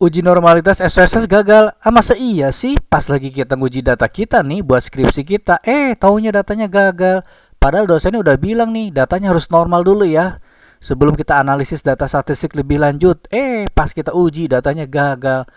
Uji normalitas SPSS gagal. Masa iya sih? Pas lagi kita nguji data kita nih buat skripsi kita, taunya datanya gagal. Padahal dosennya udah bilang nih, datanya harus normal dulu ya. Sebelum kita analisis data statistik lebih lanjut, pas kita uji datanya gagal.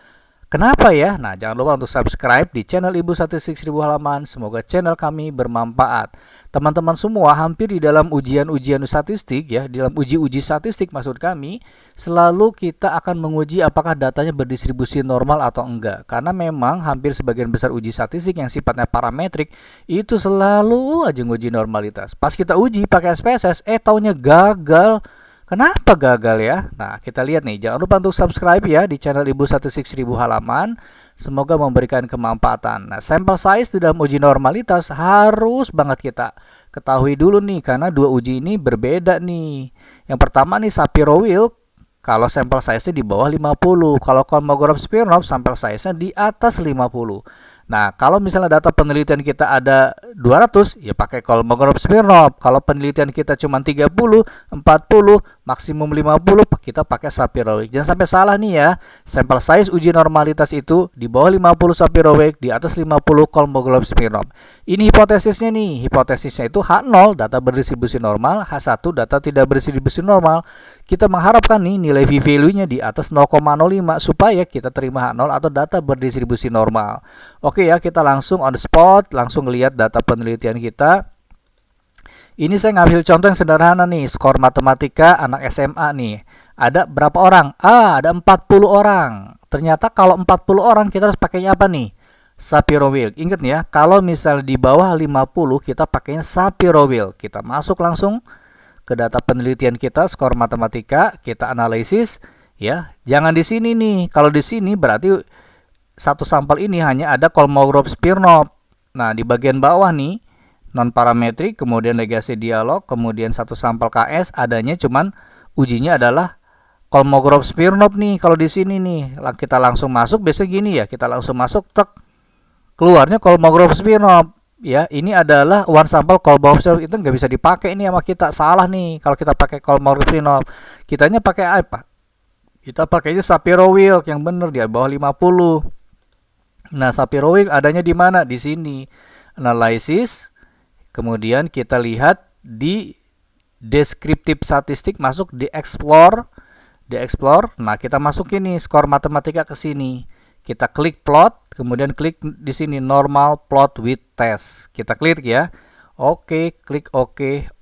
Kenapa ya? Nah, jangan lupa untuk subscribe di channel Ibu Statistik 1000 halaman. Semoga channel kami bermanfaat. Teman-teman semua hampir di dalam ujian-ujian statistik ya, di dalam uji-uji statistik maksud kami, selalu kita akan menguji apakah datanya berdistribusi normal atau enggak. Karena memang hampir sebagian besar uji statistik yang sifatnya parametrik itu selalu aja nguji normalitas. Pas kita uji pakai SPSS, taunya gagal. Kenapa gagal ya? Nah, kita lihat nih. Jangan lupa untuk subscribe ya di channel Ibu Statistik 1000 halaman. Semoga memberikan kemanfaatan. Nah, sampel size di dalam uji normalitas harus banget kita ketahui dulu nih, karena dua uji ini berbeda nih. Yang pertama nih Shapiro-Wilk, kalau sampel size-nya di bawah 50. Kalau Kolmogorov-Smirnov sampel size-nya di atas 50. Nah, kalau misalnya data penelitian kita ada 200, ya pakai Kolmogorov-Smirnov. Kalau penelitian kita cuma 30, 40, maksimum 50, kita pakai Shapiro-Wilk. Jangan sampai salah nih ya. Sampel size uji normalitas itu di bawah 50 Shapiro-Wilk, di atas 50 Kolmogorov-Smirnov. Ini hipotesisnya nih. Hipotesisnya itu H0 data berdistribusi normal, H1 data tidak berdistribusi normal. Kita mengharapkan nih nilai V-value-nya di atas 0,05 supaya kita terima H0 atau data berdistribusi normal. Oke ya, kita langsung on the spot, langsung lihat data penelitian kita. Ini saya ngambil contoh yang sederhana nih, skor matematika anak SMA nih. Ada berapa orang? Ada 40 orang. Ternyata kalau 40 orang kita harus pakainya apa nih? Shapiro-Wilk. Ingat ya, kalau misalnya di bawah 50 kita pakainya Shapiro-Wilk. Kita masuk langsung ke data penelitian kita, skor matematika, kita analisis ya. Jangan di sini nih. Kalau di sini berarti satu sampel ini hanya ada Kolmogorov-Smirnov. Nah, di bagian bawah nih non parametrik, kemudian legasi dialog, kemudian satu sampel KS adanya cuman ujinya adalah Kolmogorov-Smirnov nih. Kalau di sini nih kita langsung masuk, biasanya gini ya, kita langsung masuk tek keluarnya Kolmogorov-Smirnov. Ya, ini adalah one sampel Kolmogorov-Smirnov, itu nggak bisa dipakai ini sama kita, salah nih kalau kita pakai Kolmogorov-Smirnov. Kitanya pakai apa? Kita pakainya Shapiro-Wilk yang benar di bawah 50. Nah, Shapiro-Wilk adanya di mana? Di sini. Analisis. Kemudian kita lihat di deskriptif statistik, masuk di explore. Di explore. Nah, kita masukin nih skor matematika ke sini. Kita klik plot, kemudian klik di sini normal plot with test. Kita klik ya. Oke, klik oke.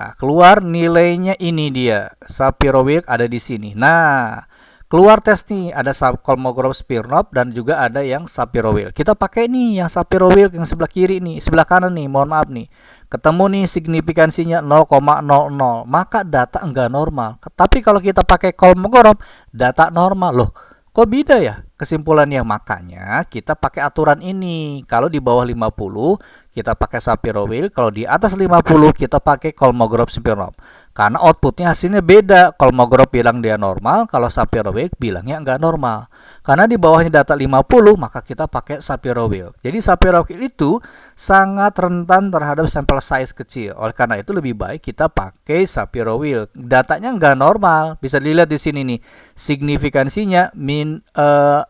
Nah, keluar nilainya ini dia. Shapiro-Wilk ada di sini. Nah, keluar tes nih, ada Kolmogorov-Smirnov dan juga ada yang Shapiro-Wilk. Kita pakai nih yang Shapiro-Wilk yang sebelah kiri nih, sebelah kanan nih, mohon maaf nih. Ketemu nih signifikansinya 0,00, maka data enggak normal. Tapi kalau kita pakai Kolmogorov, data normal. Loh, kok beda ya kesimpulannya? Makanya kita pakai aturan ini. Kalau di bawah 50 kita pakai Shapiro-Wilk, kalau di atas 50 kita pakai Kolmogorov-Smirnov. Karena outputnya hasilnya beda. Kolmogorov bilang dia normal, kalau Shapiro-Wilk bilangnya enggak normal. Karena di bawahnya data 50, maka kita pakai Shapiro-Wilk. Jadi Shapiro-Wilk itu sangat rentan terhadap sampel size kecil. Oleh karena itu lebih baik kita pakai Shapiro-Wilk. Datanya enggak normal. Bisa dilihat di sini nih. Signifikansinya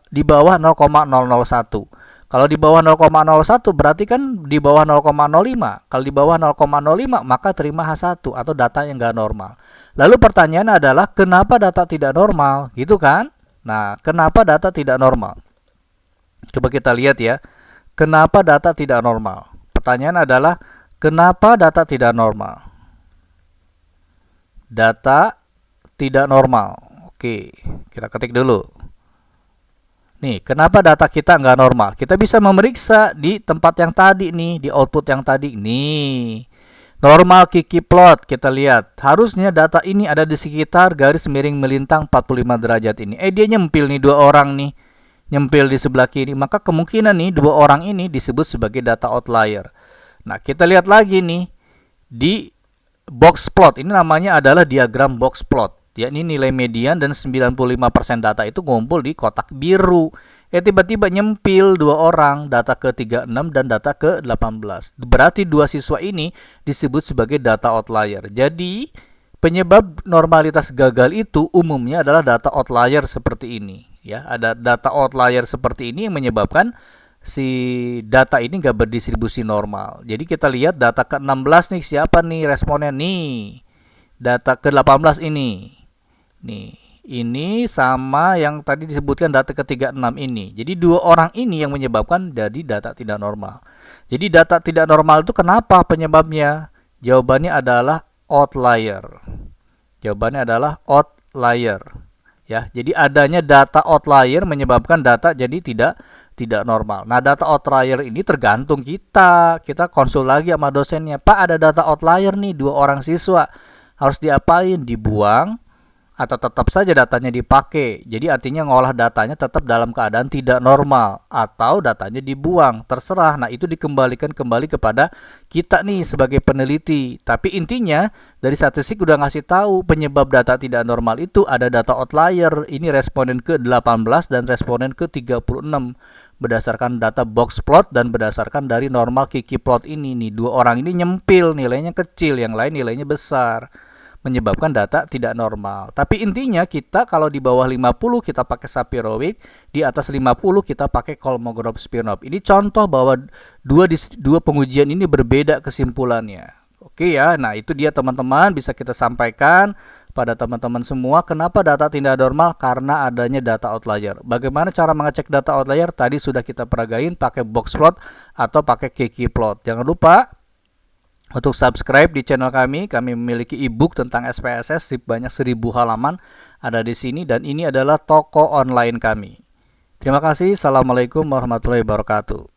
di bawah 0,001. Kalau di bawah 0,01 berarti kan di bawah 0,05. Kalau di bawah 0,05 maka terima H1 atau data yang enggak normal. Lalu pertanyaannya adalah kenapa data tidak normal? Gitu kan? Nah, kenapa data tidak normal? Coba kita lihat ya. Kenapa data tidak normal? Pertanyaan adalah kenapa data tidak normal? Data tidak normal. Oke, kita ketik dulu. Nih, kenapa data kita nggak normal? Kita bisa memeriksa di tempat yang tadi nih, di output yang tadi. Nih, normal Kiki plot, kita lihat. Harusnya data ini ada di sekitar garis miring melintang 45 derajat ini. Dia nyempil nih dua orang nih. Nyempil di sebelah kiri. Maka kemungkinan nih dua orang ini disebut sebagai data outlier. Nah, kita lihat lagi nih di box plot. Ini namanya adalah diagram box plot. Ya, ini nilai median dan 95% data itu ngumpul di kotak biru. Tiba-tiba nyempil dua orang, data ke 36 dan data ke 18. Berarti dua siswa ini disebut sebagai data outlier. Jadi Penyebab normalitas gagal itu umumnya adalah data outlier seperti ini. Ya, ada data outlier seperti ini yang menyebabkan si data ini nggak berdistribusi normal. Jadi kita lihat data ke-16 nih, siapa nih responnya nih? Data ke-18 ini. Nih, ini sama yang tadi disebutkan data ke-36 ini. Jadi dua orang ini yang menyebabkan jadi data tidak normal. Jadi data tidak normal itu kenapa penyebabnya? Jawabannya adalah outlier. Jawabannya adalah outlier. Ya, jadi adanya data outlier menyebabkan data jadi tidak normal. Nah, data outlier ini tergantung kita. Kita konsul lagi sama dosennya. Pak, ada data outlier nih, 2 orang siswa. Harus diapain? Dibuang atau tetap saja datanya dipakai. Jadi artinya ngolah datanya tetap dalam keadaan tidak normal atau datanya dibuang, terserah. Nah, itu dikembalikan kembali kepada kita nih sebagai peneliti. Tapi intinya dari statistik udah ngasih tahu penyebab data tidak normal itu ada data outlier. Ini responden ke-18 dan responden ke-36 berdasarkan data box plot dan berdasarkan dari normal Kiki plot ini nih. 2 orang ini nyempil, nilainya kecil, yang lain nilainya besar, menyebabkan data tidak normal. Tapi intinya kita kalau di bawah 50 kita pakai Sapir-Whorf, di atas 50 kita pakai Kolmogorov-Smirnov. Ini contoh bahwa dua pengujian ini berbeda kesimpulannya. Oke ya, nah itu dia teman-teman, bisa kita sampaikan pada teman-teman semua. Kenapa data tidak normal? Karena adanya data outlier. Bagaimana cara mengecek data outlier? Tadi sudah kita peragain pakai box plot atau pakai Kiki plot. Jangan lupa untuk subscribe di channel kami. Kami memiliki ebook tentang SPSS banyak 1000 halaman ada di sini, dan ini adalah toko online kami. Terima kasih. Assalamualaikum warahmatullahi wabarakatuh.